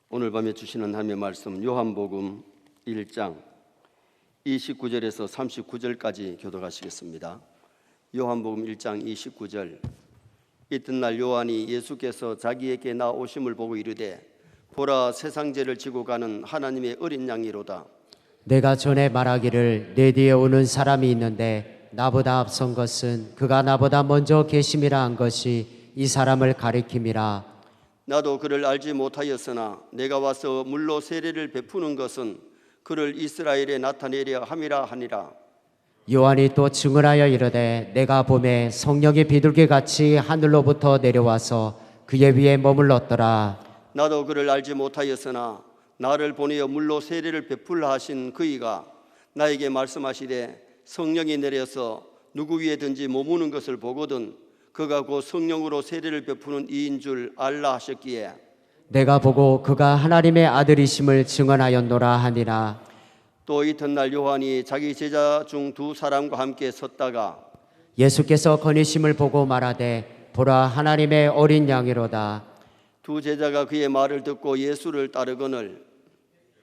오늘 밤에 주시는 하나님의 말씀 요한복음 1장 29절에서 39절까지 교독하시겠습니다. 요한복음 1장 29절. 이튿날 요한이 예수께서 자기에게 나오심을 보고 이르되 보라, 세상 죄를 지고 가는 하나님의 어린 양이로다. 내가 전에 말하기를 내 뒤에 오는 사람이 있는데 나보다 앞선 것은 그가 나보다 먼저 계심이라 한 것이 이 사람을 가리킴이라. 나도 그를 알지 못하였으나 내가 와서 물로 세례를 베푸는 것은 그를 이스라엘에 나타내려 함이라 하니라. 요한이 또 증언하여 이르되 내가 보매 성령이 비둘기같이 하늘로부터 내려와서 그의 위에 머물렀더라. 나도 그를 알지 못하였으나 나를 보내어 물로 세례를 베풀라 하신 그이가 나에게 말씀하시되 성령이 내려서 누구 위에든지 머무는 것을 보거든 그가 곧 성령으로 세례를 베푸는 이인 줄 알라 하셨기에 내가 보고 그가 하나님의 아들이심을 증언하였노라 하니라. 또 이튿날 요한이 자기 제자 중 두 사람과 함께 섰다가 예수께서 거니심을 보고 말하되 보라, 하나님의 어린 양이로다. 두 제자가 그의 말을 듣고 예수를 따르거늘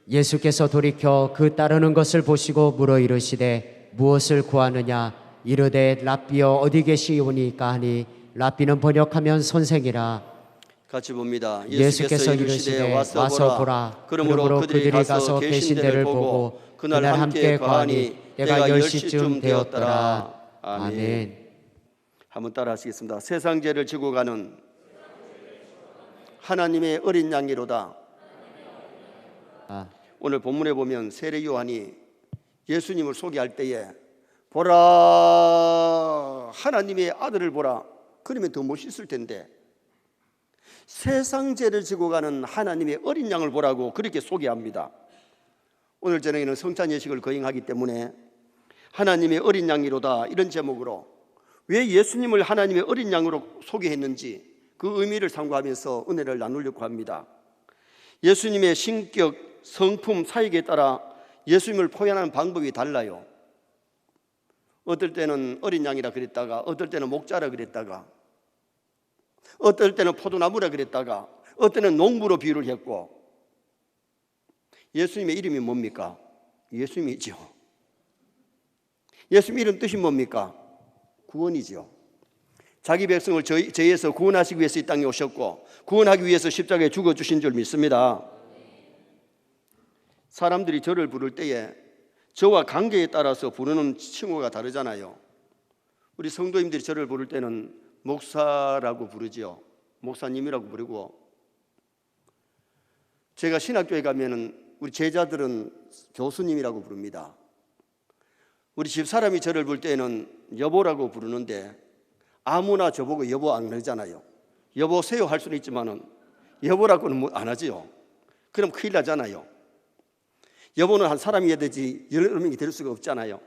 예수께서 돌이켜 그 따르는 것을 보시고 물어 이르시되 무엇을 구하느냐. 이르되 랍비여 어디 계시오니까 하니 랍비는 번역하면 선생이라. 같이 봅니다. 예수께서 이르시되 와서 보라. 그러므로 그들이 가서 계신 데를 보고 그날 함께 거하니 때가 10시쯤 되었더라. 아멘. 한번 따라 하시겠습니다. 세상 죄를 지고 가는 하나님의 어린 양이로다. 오늘 본문에 보면 세례 요한이 예수님을 소개할 때에 보라, 하나님의 아들을 보라. 그러면 더 멋있을 텐데 세상 죄를 지고 가는 하나님의 어린 양을 보라고 그렇게 소개합니다. 오늘 저녁에는 성찬 예식을 거행하기 때문에 하나님의 어린 양이로다 이런 제목으로 왜 예수님을 하나님의 어린 양으로 소개했는지 그 의미를 삼고하면서 은혜를 나누려고 합니다. 예수님의 신격, 성품, 사역에 따라 예수님을 표현하는 방법이 달라요. 어떨 때는 어린 양이라 그랬다가 어떨 때는 목자라 그랬다가 어떨 때는 포도나무라 그랬다가 어떨 때는 농부로 비유를 했고 예수님의 이름이 뭡니까? 예수님이죠. 예수님 이름 뜻이 뭡니까? 구원이죠. 자기 백성을 죄에서 구원하시기 위해서 이 땅에 오셨고 구원하기 위해서 십자가에 죽어주신 줄 믿습니다. 사람들이 저를 부를 때에 저와 관계에 따라서 부르는 칭호가 다르잖아요. 우리 성도님들이 저를 부를 때는 목사라고 부르지요. 목사님이라고 부르고 제가 신학교에 가면은 우리 제자들은 교수님이라고 부릅니다. 우리 집사람이 저를 부를 때는 여보라고 부르는데 아무나 저보고 여보 안 그러잖아요. 여보세요 할 수는 있지만은 여보라고는 안 하지요. 그럼 큰일 나잖아요. 여보는 한 사람이어야 되지 여러 명이 될 수가 없잖아요.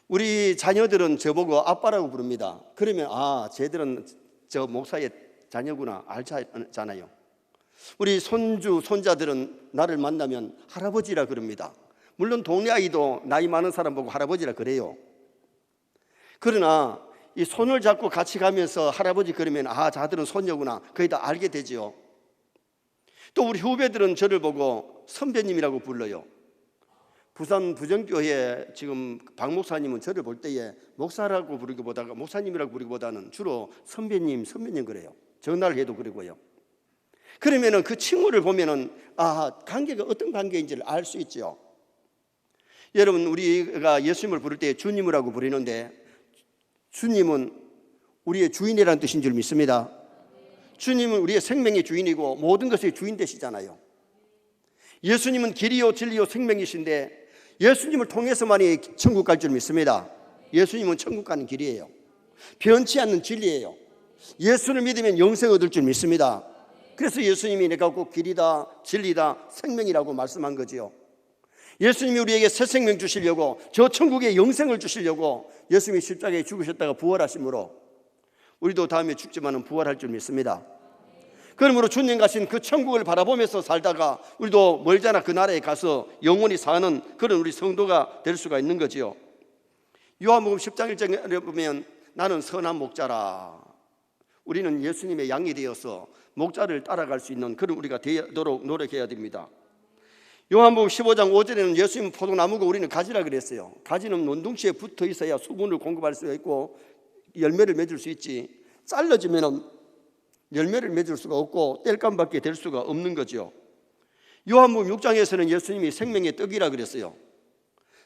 우리 자녀들은 저보고 아빠라고 부릅니다. 그러면 쟤들은 저 목사의 자녀구나 알잖아요. 우리 손주, 손자들은 나를 만나면 할아버지라 그럽니다. 물론 동네 아이도 나이 많은 사람 보고 할아버지라 그래요. 그러나 이 손을 잡고 같이 가면서 할아버지 그러면 자들은 손녀구나 거의 다 알게 되죠. 또 우리 후배들은 저를 보고 선배님이라고 불러요. 부산 부정교회 지금 박 목사님은 저를 볼 때에 목사라고 부르기보다가 목사님이라고 부르기보다는 주로 선배님 그래요. 전화를 해도 그러고요. 그러면은 그 칭호를 보면은 관계가 어떤 관계인지를 알 수 있죠. 여러분 우리가 예수님을 부를 때 주님이라고 부르는데 주님은 우리의 주인이라는 뜻인 줄 믿습니다. 주님은 우리의 생명의 주인이고 모든 것의 주인 되시잖아요. 예수님은 길이요 진리요 생명이신데 예수님을 통해서만이 천국 갈 줄 믿습니다. 예수님은 천국 가는 길이에요. 변치 않는 진리예요. 예수를 믿으면 영생 얻을 줄 믿습니다. 그래서 예수님이 내가 꼭 길이다 진리다 생명이라고 말씀한 거지요. 예수님이 우리에게 새 생명 주시려고 저 천국에 영생을 주시려고 예수님이 십자가에 죽으셨다가 부활하심으로 우리도 다음에 죽지만은 부활할 줄 믿습니다. 그러므로 주님 가신 그 천국을 바라보면서 살다가 우리도 멀잖아 그 나라에 가서 영원히 사는 그런 우리 성도가 될 수가 있는 거지요. 요한복음 10장 1절에 보면 나는 선한 목자라. 우리는 예수님의 양이 되어서 목자를 따라갈 수 있는 그런 우리가 되도록 노력해야 됩니다. 요한복음 15장 5절에는 예수님은 포도나무고 우리는 가지라 그랬어요. 가지는 논둥치에 붙어 있어야 수분을 공급할 수가 있고 열매를 맺을 수 있지, 잘라지면 열매를 맺을 수가 없고 땔감밖에 될 수가 없는 거죠. 요한복음 6장에서는 예수님이 생명의 떡이라 그랬어요.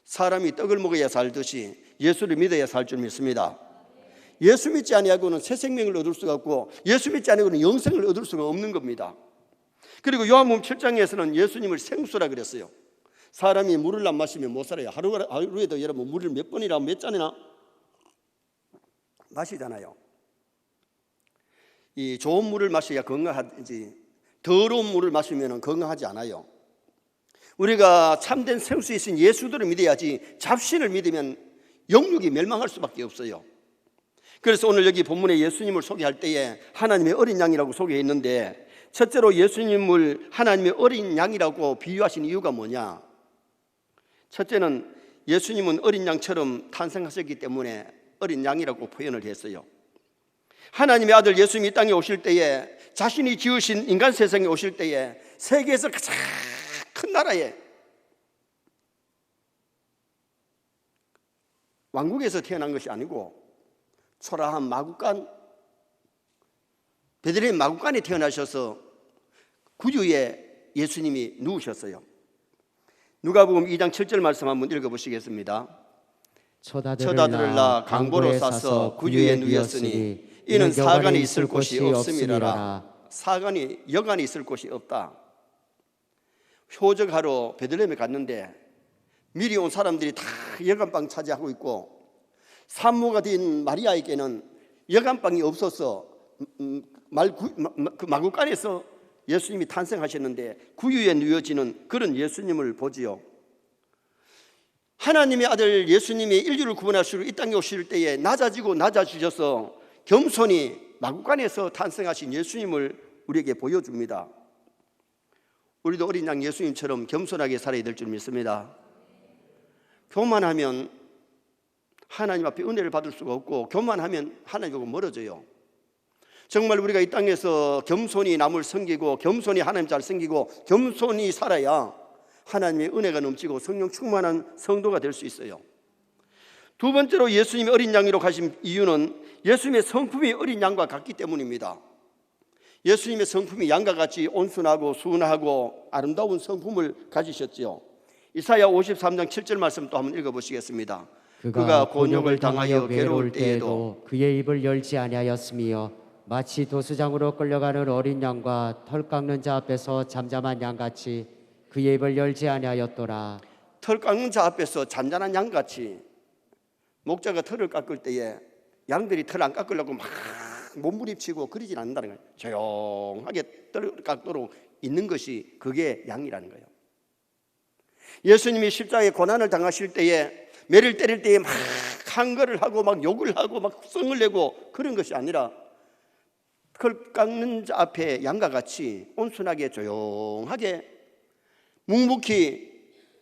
사람이 떡을 먹어야 살듯이 예수를 믿어야 살 줄 믿습니다. 예수 믿지 아니하고는 새 생명을 얻을 수가 없고 예수 믿지 아니하고는 영생을 얻을 수가 없는 겁니다. 그리고 요한복음 7장에서는 예수님을 생수라 그랬어요. 사람이 물을 안 마시면 못 살아요. 하루에도 여러분 물을 몇 번이나 몇 잔이나 마시잖아요. 이 좋은 물을 마셔야 건강하지 더러운 물을 마시면 건강하지 않아요. 우리가 참된 생수이신 예수들을 믿어야지 잡신을 믿으면 영육이 멸망할 수밖에 없어요. 그래서 오늘 여기 본문에 예수님을 소개할 때에 하나님의 어린 양이라고 소개했는데, 첫째로 예수님을 하나님의 어린 양이라고 비유하신 이유가 뭐냐? 첫째는 예수님은 어린 양처럼 탄생하셨기 때문에 어린 양이라고 표현을 했어요. 하나님의 아들 예수님이 이 땅에 오실 때에, 자신이 지으신 인간 세상에 오실 때에 세계에서 가장 큰 나라에 왕국에서 태어난 것이 아니고 초라한 마구간, 베들레헴 마구간에 태어나셔서 구유에 예수님이 누우셨어요. 누가복음 2장 7절 말씀 한번 읽어보시겠습니다. 처다들을 낳아 강보로 싸서 구유에 누였으니 이는 사관이 있을 곳이 없음이라. 사관이, 여관이 있을 곳이 없다. 효적하러 베들레헴에 갔는데 미리 온 사람들이 다 여관방 차지하고 있고, 산모가 된 마리아에게는 여관방이 없어서 그 마구간에서 예수님이 탄생하셨는데 구유에 누워지는 그런 예수님을 보지요. 하나님의 아들 예수님이 인류를 구원하시러 이 땅에 오실 때에 낮아지셔서 겸손히 마구간에서 탄생하신 예수님을 우리에게 보여줍니다. 우리도 어린 양 예수님처럼 겸손하게 살아야 될 줄 믿습니다. 교만하면 하나님 앞에 은혜를 받을 수가 없고, 교만하면 하나님하고 멀어져요. 정말 우리가 이 땅에서 겸손히 남을 섬기고 겸손히 하나님 잘 섬기고 겸손히 살아야 하나님의 은혜가 넘치고 성령 충만한 성도가 될 수 있어요. 두 번째로 예수님이 어린 양이라고 하신 이유는 예수님의 성품이 어린 양과 같기 때문입니다. 예수님의 성품이 양과 같이 온순하고 순하고 아름다운 성품을 가지셨지요. 이사야 53장 7절 말씀 또 한번 읽어보시겠습니다. 그가 곤욕을 당하여 괴로울 때에도 그의 입을 열지 아니하였으며 마치 도수장으로 끌려가는 어린 양과 털 깎는 자 앞에서 잠잠한 양같이 그의 입을 열지 아니하였더라. 털 깎는 자 앞에서 잔잔한 양같이, 목자가 털을 깎을 때에 양들이 털 안 깎으려고 막 몸부림치고 그러진 않는다는 거예요. 조용하게 털 깎도록 있는 것이 그게 양이라는 거예요. 예수님이 십자가에 고난을 당하실 때에, 매를 때릴 때에 막 한거를 하고 막 욕을 하고 막 성을 내고 그런 것이 아니라 털 깎는 자 앞에 양과 같이 온순하게 조용하게 묵묵히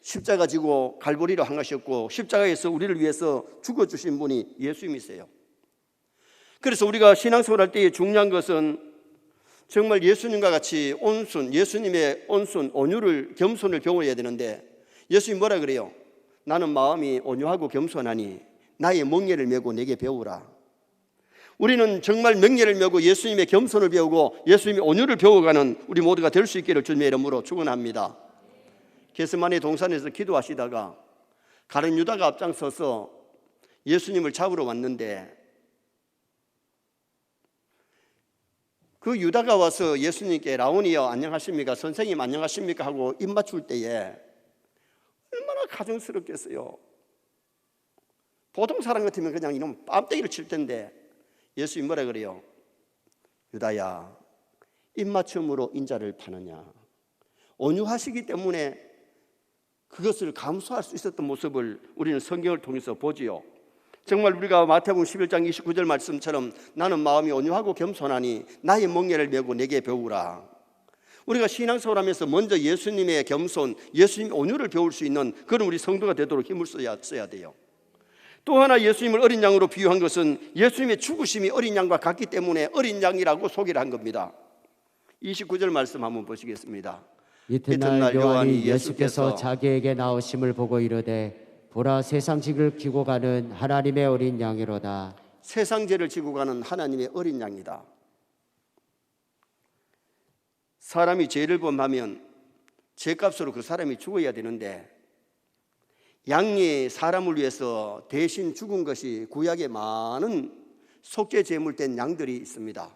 십자가 지고 갈보리로 항하셨고, 십자가에서 우리를 위해서 죽어주신 분이 예수님이세요. 그래서 우리가 신앙생활 할 때에 중요한 것은 정말 예수님과 같이 예수님의 온순, 온유를, 겸손을 경험해야 되는데, 예수님 뭐라 그래요? 나는 마음이 온유하고 겸손하니 나의 멍에를 메고 내게 배우라. 우리는 정말 명예를 메고 예수님의 겸손을 배우고 예수님의 온유를 배워가는 우리 모두가 될 수 있기를 주님의 이름으로 축원합니다. 겟세마네 동산에서 기도하시다가 가룟 유다가 앞장서서 예수님을 잡으러 왔는데, 그 유다가 와서 예수님께 라오니여 안녕하십니까, 선생님 안녕하십니까 하고 입 맞출 때에 얼마나 가정스럽겠어요. 보통 사람 같으면 그냥 이놈 뺨때기를 칠 텐데 예수님 뭐라 그래요? 유다야, 입맞춤으로 인자를 파느냐. 온유하시기 때문에 그것을 감수할 수 있었던 모습을 우리는 성경을 통해서 보지요. 정말 우리가 마태복음 11장 29절 말씀처럼 나는 마음이 온유하고 겸손하니 나의 멍에를 메고 내게 배우라. 우리가 신앙생활하면서 먼저 예수님의 겸손, 예수님의 온유를 배울 수 있는 그런 우리 성도가 되도록 힘을 써야 돼요. 또 하나 예수님을 어린 양으로 비유한 것은 예수님의 죽으심이 어린 양과 같기 때문에 어린 양이라고 소개를 한 겁니다. 29절 말씀 한번 보시겠습니다. 이튿날 요한이 예수께서 자기에게 나오심을 보고 이르되 보라 세상 죄를 지고 가는 하나님의 어린 양이로다. 세상 죄를 지고 가는 하나님의 어린 양이다. 사람이 죄를 범하면 죄값으로 그 사람이 죽어야 되는데 양이 사람을 위해서 대신 죽은 것이 구약에 많은 속죄 제물된 양들이 있습니다.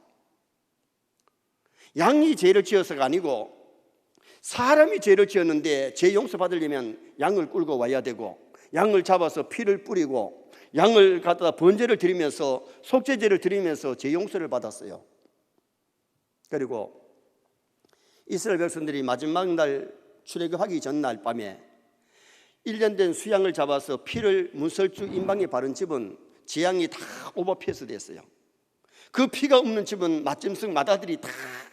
양이 죄를 지어서가 아니고 사람이 죄를 지었는데 죄 용서받으려면 양을 끌고 와야 되고 양을 잡아서 피를 뿌리고 양을 갖다 번제를 드리면서 속죄제를 드리면서 죄 용서를 받았어요. 그리고 이스라엘 백성들이 마지막 날 출애굽하기 전날 밤에 1년 된 수양을 잡아서 피를 문설주 임방에 바른 집은 재앙이 다 오버패스 됐어요. 그 피가 없는 집은 맏짐승 맏아들이 다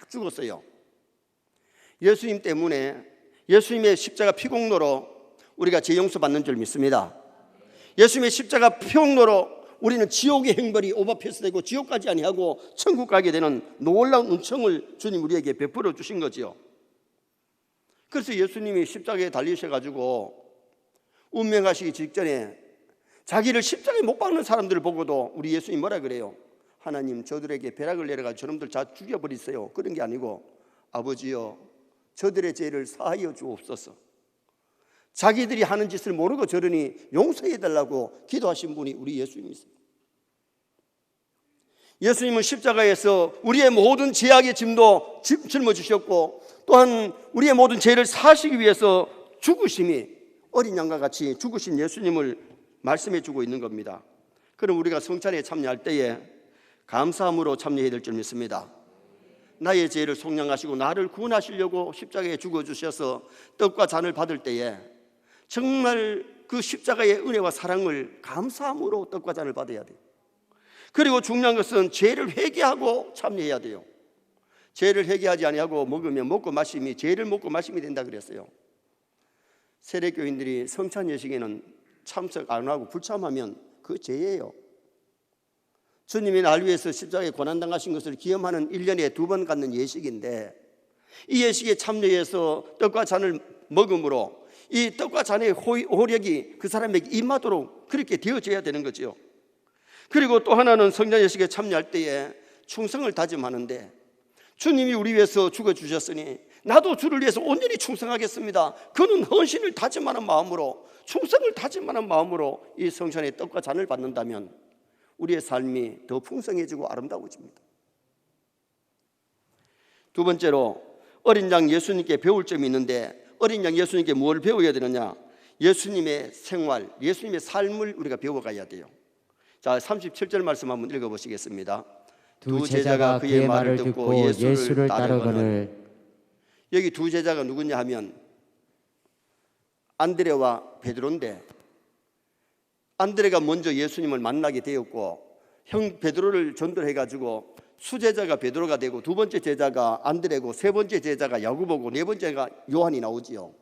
죽었어요. 예수님 때문에 예수님의 십자가 피공로로 우리가 죄 용서 받는 줄 믿습니다. 예수님의 십자가 피공로로 우리는 지옥의 형벌이 오버패스되고 지옥까지 아니하고 천국 가게 되는 놀라운 은총을 주님 우리에게 베풀어 주신 거죠. 그래서 예수님이 십자가에 달리셔가지고 운명하시기 직전에 자기를 십자가에 못 박는 사람들을 보고도 우리 예수님 뭐라 그래요? 하나님, 저들에게 벼락을 내려가지고 저놈들 다 죽여버리세요. 그런 게 아니고 아버지여 저들의 죄를 사하여 주옵소서. 자기들이 하는 짓을 모르고 저러니 용서해 달라고 기도하신 분이 우리 예수님이세요. 예수님은 십자가에서 우리의 모든 죄악의 짐도 짊어지셨고 또한 우리의 모든 죄를 사하시기 위해서 죽으심이 어린 양과 같이 죽으신 예수님을 말씀해 주고 있는 겁니다. 그럼 우리가 성찬에 참여할 때에 감사함으로 참여해야 될 줄 믿습니다. 나의 죄를 속량하시고 나를 구원하시려고 십자가에 죽어주셔서 떡과 잔을 받을 때에 정말 그 십자가의 은혜와 사랑을 감사함으로 떡과 잔을 받아야 돼요. 그리고 중요한 것은 죄를 회개하고 참여해야 돼요. 죄를 회개하지 아니하고 먹으면 먹고 마심이 죄를 먹고 마심이 된다 그랬어요. 세례교인들이 성찬 예식에는 참석 안 하고 불참하면 그 죄예요. 주님이 날 위해서 십자가에 고난당하신 것을 기념하는 1년에 2번 갖는 예식인데 이 예식에 참여해서 떡과 잔을 먹음으로 이 떡과 잔의 호력이 그 사람에게 임하도록 그렇게 되어져야 되는 거죠. 그리고 또 하나는 성찬 예식에 참여할 때에 충성을 다짐하는데 주님이 우리 위해서 죽어주셨으니 나도 주를 위해서 온전히 충성하겠습니다. 그는 헌신을 다짐하는 마음으로 충성을 다짐하는 마음으로 이 성찬의 떡과 잔을 받는다면 우리의 삶이 더 풍성해지고 아름다워집니다. 두 번째로 어린 양 예수님께 배울 점이 있는데 어린 양 예수님께 뭘 배워야 되느냐? 예수님의 생활, 예수님의 삶을 우리가 배워가야 돼요. 자, 37절 말씀 한번 읽어보시겠습니다. 두 제자가 그의 말을 듣고 예수를 따르거늘. 여기 두 제자가 누구냐 하면 안드레와 베드로인데 안드레가 먼저 예수님을 만나게 되었고 형 베드로를 전도해가지고 수제자가 베드로가 되고 두 번째 제자가 안드레고 세 번째 제자가 야고보고 네 번째가 요한이 나오지요.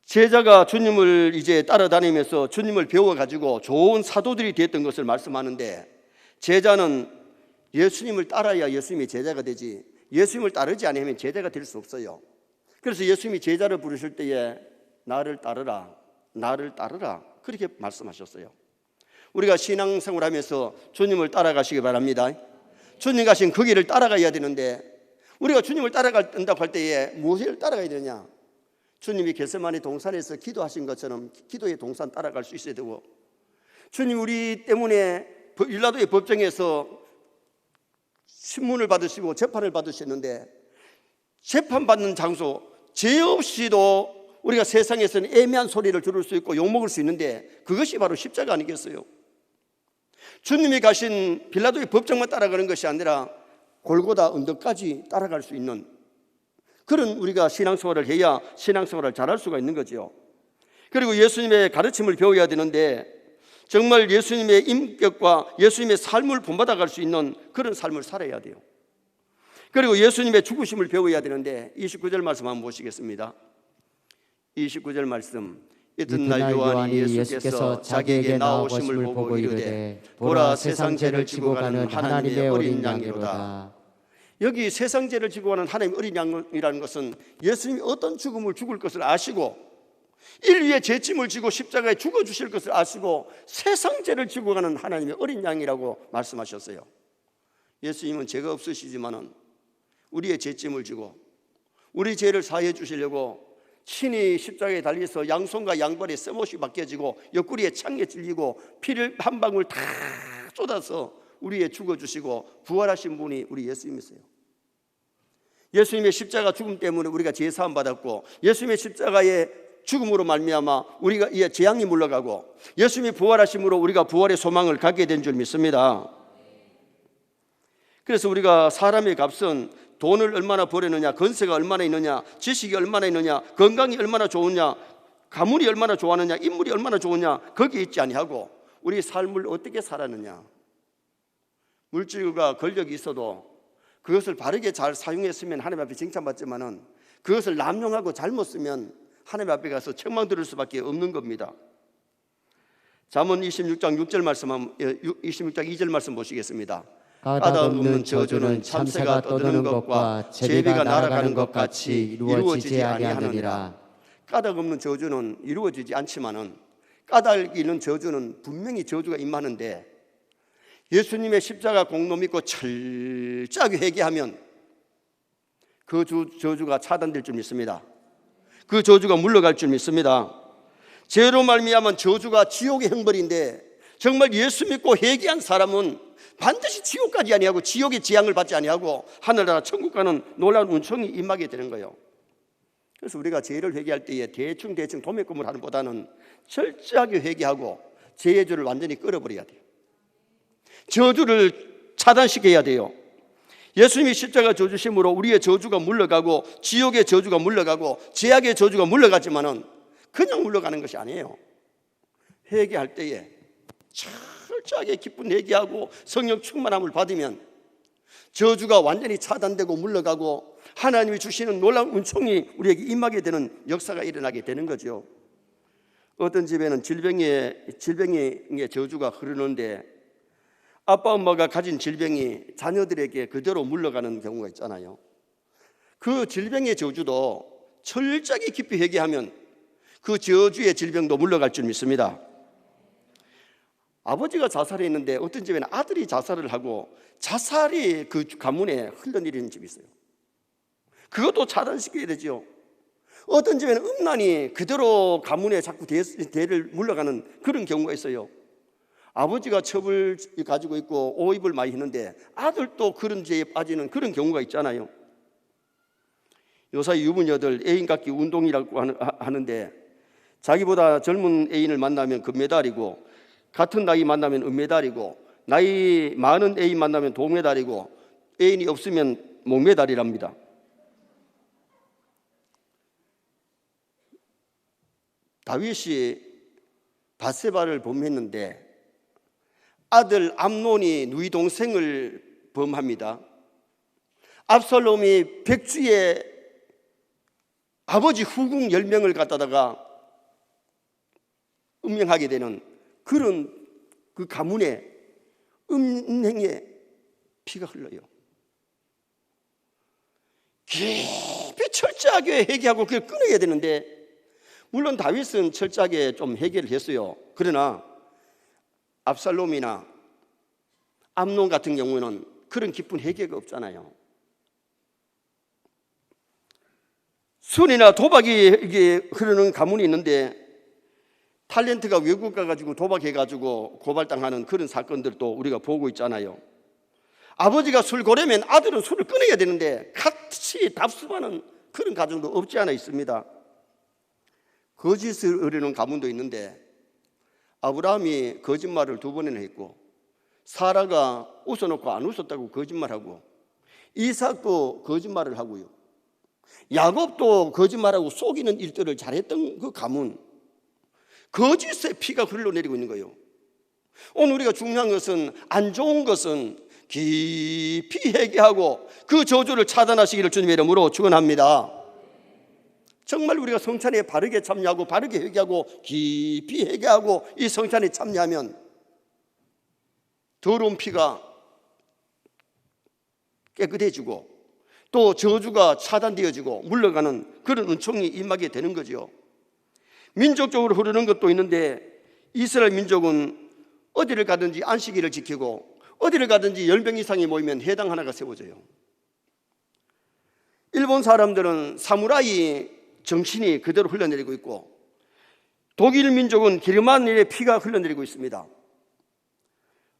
제자가 주님을 이제 따라다니면서 주님을 배워가지고 좋은 사도들이 됐던 것을 말씀하는데 제자는 예수님을 따라야 예수님이 제자가 되지 예수님을 따르지 않으면 제자가 될 수 없어요. 그래서 예수님이 제자를 부르실 때에 나를 따르라 나를 따르라 그렇게 말씀하셨어요. 우리가 신앙생활 하면서 주님을 따라가시기 바랍니다. 주님 가신 그 길을 따라가야 되는데 우리가 주님을 따라간다고 할 때에 무엇을 따라가야 되냐? 주님이 겟세마네 동산에서 기도하신 것처럼 기도의 동산 따라갈 수 있어야 되고 주님 우리 때문에 빌라도의 법정에서 신문을 받으시고 재판을 받으셨는데 재판받는 장소 죄 없이도 우리가 세상에서는 애매한 소리를 들을 수 있고 욕먹을 수 있는데 그것이 바로 십자가 아니겠어요? 주님이 가신 빌라도의 법정만 따라가는 것이 아니라 골고다 언덕까지 따라갈 수 있는 그런 우리가 신앙생활을 해야 신앙생활을 잘할 수가 있는 거죠. 그리고 예수님의 가르침을 배워야 되는데 정말 예수님의 인격과 예수님의 삶을 본받아갈 수 있는 그런 삶을 살아야 돼요. 그리고 예수님의 죽으심을 배워야 되는데 29절 말씀 한번 보시겠습니다. 29절 말씀 이튿날 요한이 예수께서 자기에게 나오심을 보고 이르되 보라 세상 죄를 지고 가는 하나님의 어린 양이로다. 여기 세상 죄를 지고 가는 하나님의 어린 양이라는 것은 예수님이 어떤 죽음을 죽을 것을 아시고 인류의 죄짐을 지고 십자가에 죽어주실 것을 아시고 세상 죄를 지고 가는 하나님의 어린 양이라고 말씀하셨어요. 예수님은 죄가 없으시지만은 우리의 죄짐을 지고 우리 죄를 사해 주시려고 친히 십자가에 달려서 양손과 양발에 쇠못이 박혀지고 옆구리에 창에 찔리고 피를 한 방울 다 쏟아서 우리의 죽어주시고 부활하신 분이 우리 예수님이세요. 예수님의 십자가 죽음 때문에 우리가 죄 사함 받았고, 예수님의 십자가의 죽음으로 말미암아 우리가 이 재앙이 물러가고, 예수님이 부활하심으로 우리가 부활의 소망을 갖게 된 줄 믿습니다. 그래서 우리가 사람의 값은 돈을 얼마나 벌었느냐, 건세가 얼마나 있느냐, 지식이 얼마나 있느냐, 건강이 얼마나 좋으냐, 가문이 얼마나 좋았느냐, 인물이 얼마나 좋으냐, 거기에 있지 아니하고 우리 삶을 어떻게 살았느냐. 물질과 권력이 있어도 그것을 바르게 잘 사용했으면 하나님 앞에 칭찬받지만은 그것을 남용하고 잘못 쓰면 하나님 앞에 가서 책망 들을 수밖에 없는 겁니다. 잠언 26장 6절 말씀, 26장 2절 말씀 보시겠습니다. 까닭 없는 저주는 참새가 떠드는 것과 제비가 날아가는 것 같이 이루어지지 아니하느니라. 까닭 없는 저주는 이루어지지 않지만은 까닭 있는 저주는 분명히 저주가 임하는데, 예수님의 십자가 공로 믿고 철저하게 회개하면 그 저주가 차단될 줄 믿습니다. 그 저주가 물러갈 줄 믿습니다. 죄로 말미암은 저주가 지옥의 형벌인데, 정말 예수 믿고 회개한 사람은 반드시 지옥까지 아니하고 지옥의 재앙을 받지 아니하고 하늘나라 천국 가는 놀라운 운총이 임하게 되는 거예요. 그래서 우리가 죄를 회개할 때에 대충 도매금을 하는 보다는 철저하게 회개하고 죄의 줄을 완전히 끊어버려야 돼요. 저주를 차단시켜야 돼요. 예수님이 십자가 져주심으로 우리의 저주가 물러가고 지옥의 저주가 물러가고 죄악의 저주가 물러가지만은 그냥 물러가는 것이 아니에요. 회개할 때에 철저하게 기쁜 회개하고 성령 충만함을 받으면 저주가 완전히 차단되고 물러가고 하나님이 주시는 놀라운 은총이 우리에게 임하게 되는 역사가 일어나게 되는 거죠. 어떤 집에는 질병의 저주가 흐르는데 아빠 엄마가 가진 질병이 자녀들에게 그대로 물러가는 경우가 있잖아요. 그 질병의 저주도 철저하게 깊이 회개하면 그 저주의 질병도 물러갈 줄 믿습니다. 아버지가 자살했는데 어떤 집에는 아들이 자살을 하고 자살이 그 가문에 흘러내리는 집이 있어요. 그것도 차단시켜야 되죠. 어떤 집에는 음란이 그대로 가문에 자꾸 대를 물러가는 그런 경우가 있어요. 아버지가 첩을 가지고 있고 오입을 많이 했는데 아들도 그런 죄에 빠지는 그런 경우가 있잖아요. 요사이 유부녀들 애인 갖기 운동이라고 하는데, 자기보다 젊은 애인을 만나면 금메달이고, 같은 나이 만나면 은메달이고, 나이 많은 애인 만나면 동메달이고, 애인이 없으면 목메달이랍니다. 다윗이 밧세바를 범했는데 아들 암논이 누이 동생을 범합니다. 압살롬이 백주에 아버지 후궁 10명을 갖다다가 음명하게 되는 그런 그 가문의 음행에 피가 흘러요. 깊이 철저하게 회개하고 그걸 끊어야 되는데, 물론 다윗은 철저하게 좀 회개를 했어요. 그러나 압살롬이나 암논 같은 경우는 그런 깊은 회개가 없잖아요. 순이나 도박이 이게 흐르는 가문이 있는데 탤런트가 외국 가가지고 도박해가지고 고발당하는 그런 사건들도 우리가 보고 있잖아요. 아버지가 술고래면 아들은 술을 끊어야 되는데 같이 답습하는 그런 가정도 없지 않아 있습니다. 거짓을 흐르는 가문도 있는데 아브라함이 거짓말을 2번이나 했고, 사라가 웃어놓고 안 웃었다고 거짓말하고, 이삭도 거짓말을 하고요, 야곱도 거짓말하고 속이는 일들을 잘했던 그 가문, 거짓의 피가 흘러내리고 있는 거예요. 오늘 우리가 중요한 것은, 안 좋은 것은 깊이 회개하고 그 저주를 차단하시기를 주님의 이름으로 축원합니다. 정말 우리가 성찬에 바르게 참여하고 바르게 회개하고 깊이 회개하고 이 성찬에 참여하면 더러운 피가 깨끗해지고 또 저주가 차단되어지고 물러가는 그런 은총이 임하게 되는 거죠. 민족적으로 흐르는 것도 있는데 이스라엘 민족은 어디를 가든지 안식일을 지키고 어디를 가든지 10명 이상이 모이면 회당 하나가 세워져요. 일본 사람들은 사무라이 정신이 그대로 흘러내리고 있고 독일 민족은 게르만의 피가 흘러내리고 있습니다.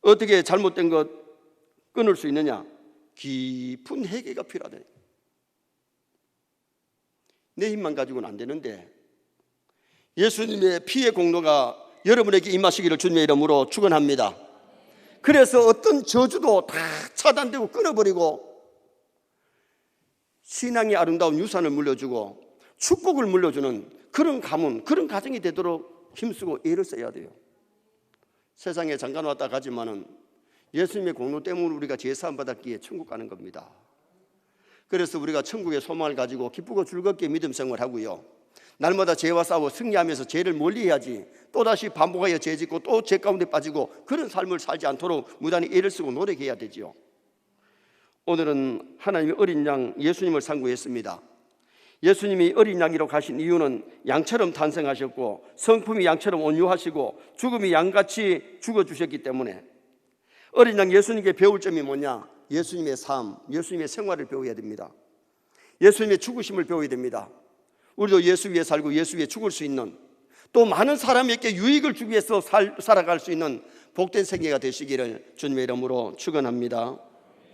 어떻게 잘못된 것 끊을 수 있느냐? 깊은 회개가 필요하다. 내 힘만 가지고는 안 되는데 예수님의 피의 공로가 여러분에게 임하시기를 주님의 이름으로 축원합니다. 그래서 어떤 저주도 다 차단되고 끊어버리고 신앙의 아름다운 유산을 물려주고 축복을 물려주는 그런 가문, 그런 가정이 되도록 힘쓰고 애를 써야 돼요. 세상에 잠깐 왔다 가지만은 예수님의 공로 때문에 우리가 제사함 받았기에 천국 가는 겁니다. 그래서 우리가 천국의 소망을 가지고 기쁘고 즐겁게 믿음 생활하고요, 날마다 죄와 싸워 승리하면서 죄를 멀리해야지 또다시 반복하여 죄 짓고 또 죄 가운데 빠지고 그런 삶을 살지 않도록 무단히 애를 쓰고 노력해야 되지요. 오늘은 하나님의 어린 양 예수님을 상고했습니다. 예수님이 어린 양이로 가신 이유는 양처럼 탄생하셨고 성품이 양처럼 온유하시고 죽음이 양같이 죽어주셨기 때문에 어린 양 예수님께 배울 점이 뭐냐? 예수님의 삶, 예수님의 생활을 배워야 됩니다. 예수님의 죽으심을 배워야 됩니다. 우리도 예수 위에 살고 예수 위에 죽을 수 있는, 또 많은 사람에게 유익을 주기 위해서 살아갈 수 있는 복된 생애가 되시기를 주님의 이름으로 축원합니다.